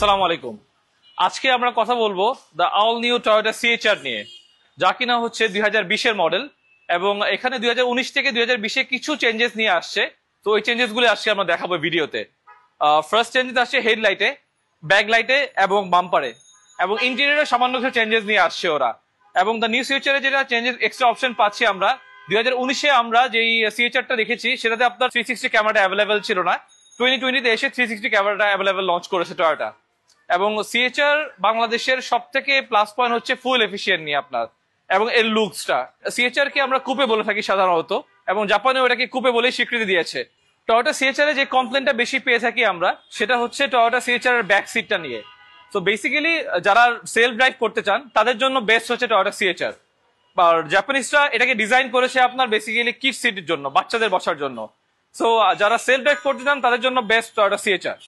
আসসালামু আলাইকুম। আজকে আমরা কথা বলবো দ্য অল নিউ টয়োটা সিএচআর নিয়ে, যা কিনা হচ্ছে 2020-এর মডেল এবং এখানে 2019 থেকে 2020-এ কিছু চেঞ্জেস নিয়ে আসছে। তো ওই চেঞ্জেস গুলো আজকে আমরা দেখাবো ভিডিওতে। ফার্স্ট চেঞ্জেস আসছে হেডলাইটে, ব্যাকলাইটে এবং বাম্পারে, এবং ইন্টেরিয়রে সামান্য কিছু চেঞ্জেস নিয়ে আসছে ওরা। এবং দ্য নিউ সিএচআর যেটা চেঞ্জেস এক্সট্রা অপশন পাচ্ছি আমরা, 2019-এ আমরা যেই সিএচআরটা দেখেছি সেটাতে আপনার 360 ক্যামেরাটা অ্যাভেলেবেল ছিল না। 2020-তে এসে 360 ক্যামেরাটা অ্যাভেলেবেল লঞ্চ করেছে টয়োটা। এবং সিএচআর বাংলাদেশের সব থেকে প্লাস পয়েন্ট হচ্ছে ফুল এফিসিয়েন্ট নিয়ে আপনার, এবং এর লুকসটা। সিএচআর কে আমরা কুপে বলে থাকি সাধারণত, এবং জাপানে ওটাকে কুপে বলেই স্বীকৃতি দিয়েছে। টয়োটা সিএচআর এ যে কমপ্লেনটা বেশি পেয়ে থাকি আমরা, সেটা হচ্ছে টয়োটা সিএচআর এর ব্যাক সিটটা নিয়ে। তো বেসিক্যালি যারা সেলফ ড্রাইভ করতে চান তাদের জন্য বেস্ট হচ্ছে টয়োটা সিএচআর। আর জাপানিজরা এটাকে ডিজাইন করেছে আপনার বেসিক্যালি কিড সিটির জন্য, বাচ্চাদের বসার জন্য। সো যারা সেলফ ড্রাইভ করতে চান তাদের জন্য বেস্ট টয়োটা সিএচআর।